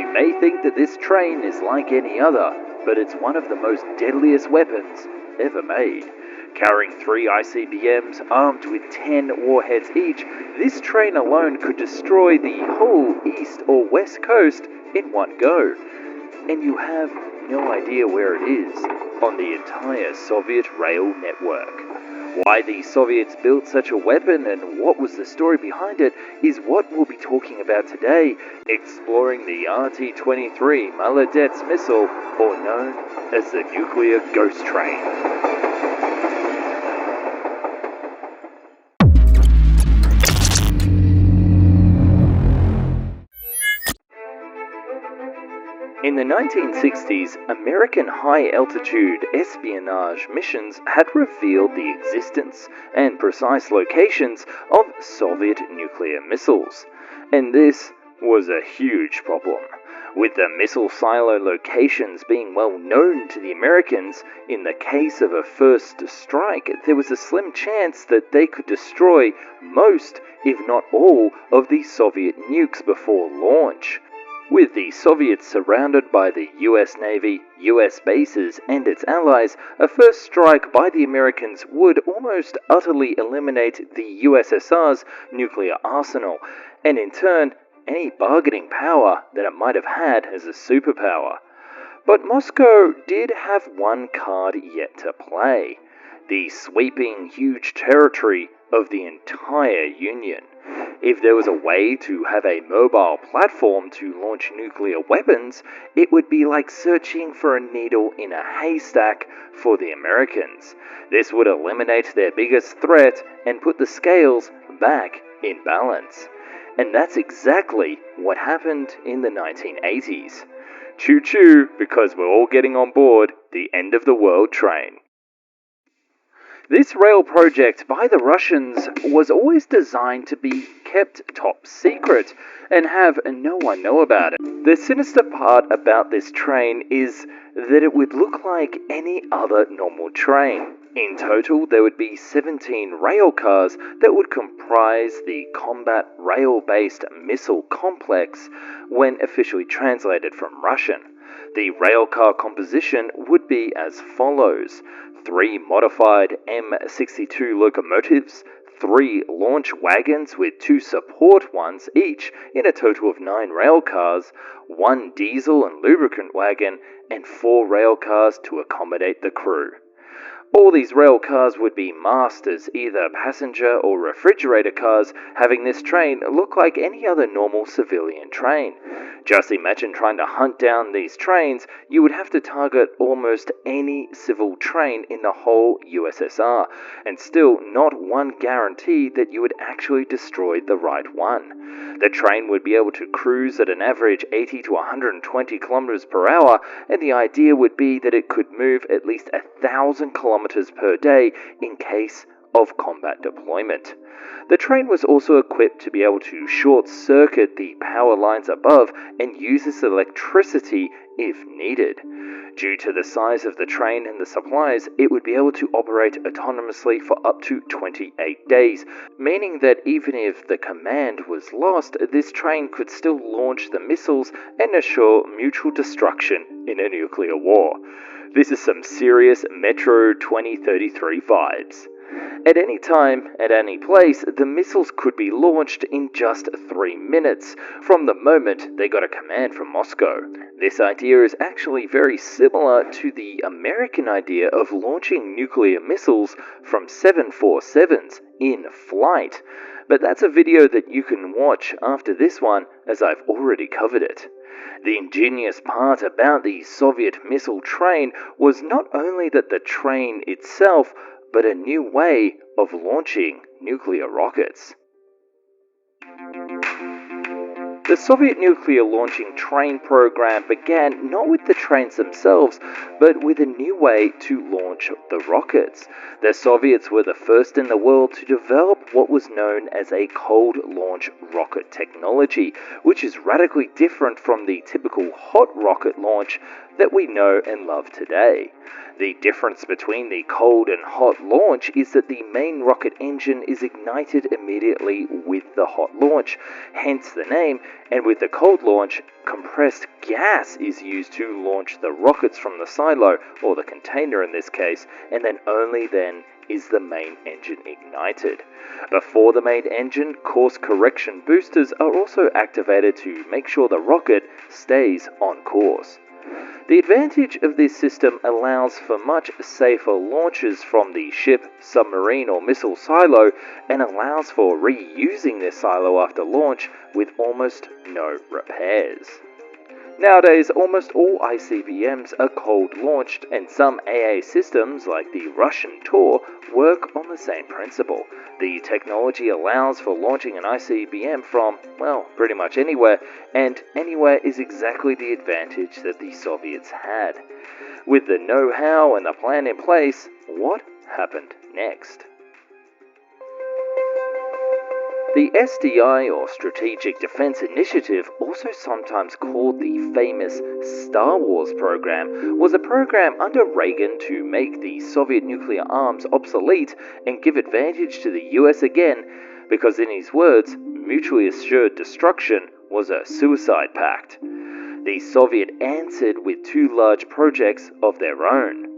You may think that this train is like any other, but it's one of the most deadliest weapons ever made. Carrying 3 ICBMs armed with 10 warheads each, this train alone could destroy the whole east or west coast in one go. And you have no idea where it is on the entire Soviet rail network. Why the Soviets built such a weapon and what was the story behind it is what we'll be talking about today, exploring the RT-23 molodets missile, or known as the nuclear ghost train. In the 1960s, American high-altitude espionage missions had revealed the existence and precise locations of Soviet nuclear missiles. And this was a huge problem. With the missile silo locations being well known to the Americans, in the case of a first strike, there was a slim chance that they could destroy most, if not all, of the Soviet nukes before launch. With the Soviets surrounded by the US Navy, US bases, and its allies, a first strike by the Americans would almost utterly eliminate the USSR's nuclear arsenal, and in turn, any bargaining power that it might have had as a superpower. But Moscow did have one card yet to play: the sweeping, huge territory of the entire Union. If there was a way to have a mobile platform to launch nuclear weapons, it would be like searching for a needle in a haystack for the Americans. This would eliminate their biggest threat and put the scales back in balance. And that's exactly what happened in the 1980s. Choo-choo, because we're all getting on board the end of the world train. This rail project by the Russians was always designed to be kept top secret and have no one know about it. The sinister part about this train is that it would look like any other normal train. In total, there would be 17 rail cars that would comprise the combat rail-based missile complex when officially translated from Russian. The railcar composition would be as follows: 3 modified M62 locomotives, 3 launch wagons with 2 support ones each in a total of 9 railcars, 1 diesel and lubricant wagon, and 4 railcars to accommodate the crew. All these rail cars would be masked as either passenger or refrigerator cars, having this train look like any other normal civilian train. Just imagine trying to hunt down these trains. You would have to target almost any civil train in the whole USSR, and still not one guarantee that you would actually destroy the right one. The train would be able to cruise at an average 80 to 120 kilometers per hour, and the idea would be that it could move at least 1,000 kilometers per day in case of combat deployment. The train was also equipped to be able to short-circuit the power lines above and use this electricity if needed. Due to the size of the train and the supplies, it would be able to operate autonomously for up to 28 days, meaning that even if the command was lost, this train could still launch the missiles and assure mutual destruction in a nuclear war. This is some serious Metro 2033 vibes. At any time, at any place, the missiles could be launched in just 3 minutes from the moment they got a command from Moscow. This idea is actually very similar to the American idea of launching nuclear missiles from 747s in flight, but that's a video that you can watch after this one, as I've already covered it. The ingenious part about the Soviet missile train was not only that the train itself, but a new way of launching nuclear rockets. The Soviet nuclear launching train program began not with the trains themselves, but with a new way to launch the rockets. The Soviets were the first in the world to develop what was known as a cold launch rocket technology, which is radically different from the typical hot rocket launch that we know and love today. The difference between the cold and hot launch is that the main rocket engine is ignited immediately with the hot launch, hence the name, And with the cold launch, compressed gas is used to launch the rockets from the silo, or the container in this case, and then only then is the main engine ignited. Before the main engine, course correction boosters are also activated to make sure the rocket stays on course. The advantage of this system allows for much safer launches from the ship, submarine or missile silo, and allows for reusing this silo after launch with almost no repairs. Nowadays, almost all ICBMs are cold-launched, and some AA systems, like the Russian Tor, work on the same principle. The technology allows for launching an ICBM from, well, pretty much anywhere, and anywhere is exactly the advantage that the Soviets had. With the know-how and the plan in place, what happened next? The SDI, or Strategic Defense Initiative, also sometimes called the famous Star Wars program, was a program under Reagan to make the Soviet nuclear arms obsolete and give advantage to the US again, because in his words, mutually assured destruction was a suicide pact. The Soviet answered with two large projects of their own,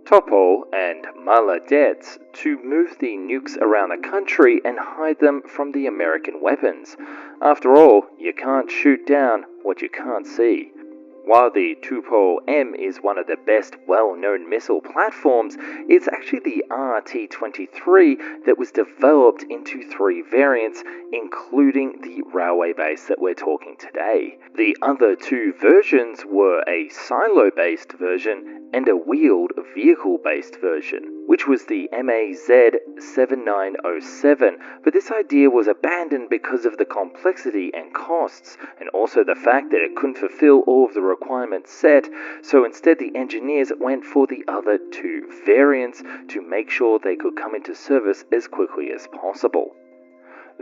Topol and molodets, to move the nukes around the country and hide them from the American weapons. After all, you can't shoot down what you can't see. While the Topol-M is one of the best well-known missile platforms, it's actually the RT-23 that was developed into 3 variants, including the railway base that we're talking today. The other 2 versions were a silo-based version and a wheeled vehicle-based version, which was the MAZ-7907, but this idea was abandoned because of the complexity and costs, and also the fact that it couldn't fulfill all of the requirements set, so instead the engineers went for the other 2 variants to make sure they could come into service as quickly as possible.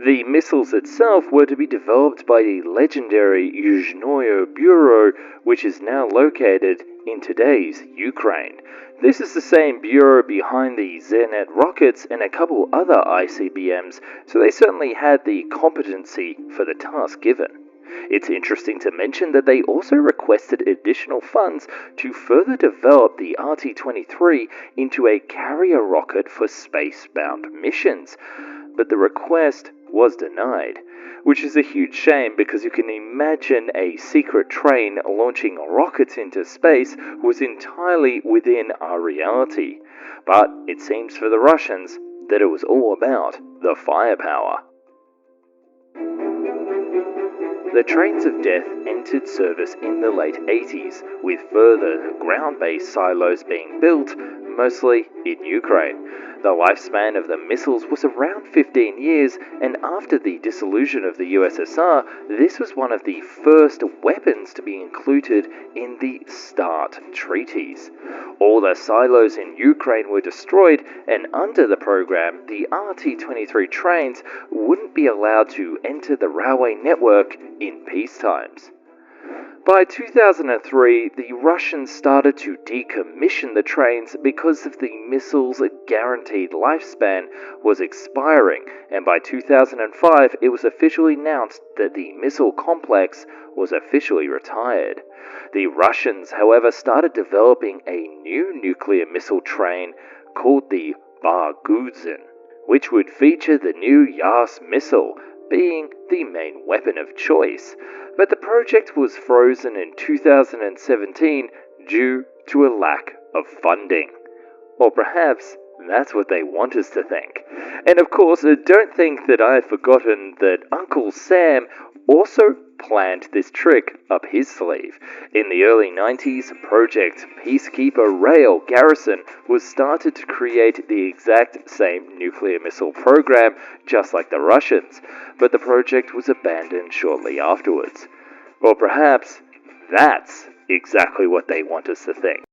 The missiles itself were to be developed by the legendary Yuzhnoye Bureau, which is now located in today's Ukraine. This is the same bureau behind the Zenit rockets and a couple other ICBMs, so they certainly had the competency for the task given. It's interesting to mention that they also requested additional funds to further develop the RT-23 into a carrier rocket for space-bound missions, but the request was denied, which is a huge shame because you can imagine a secret train launching rockets into space was entirely within our reality. But it seems for the Russians that it was all about the firepower. The trains of death entered service in the late 80s, with further ground-based silos being built, mostly in Ukraine. The lifespan of the missiles was around 15 years, and after the dissolution of the USSR, this was one of the first weapons to be included in the START treaties. All the silos in Ukraine were destroyed, and under the program, the RT-23 trains wouldn't be allowed to enter the railway network in peace times. By 2003, the Russians started to decommission the trains because of the missile's guaranteed lifespan was expiring, and by 2005 it was officially announced that the missile complex was officially retired. The Russians, however, started developing a new nuclear missile train called the Barguzin, which would feature the new Yas missile, being the main weapon of choice, but the project was frozen in 2017 due to a lack of funding. Or perhaps that's what they want us to think. And of course, don't think that I've forgotten that Uncle Sam also planned this trick up his sleeve. In the early 90s, Project Peacekeeper Rail Garrison was started to create the exact same nuclear missile program, just like the Russians, but the project was abandoned shortly afterwards. Or perhaps that's exactly what they want us to think.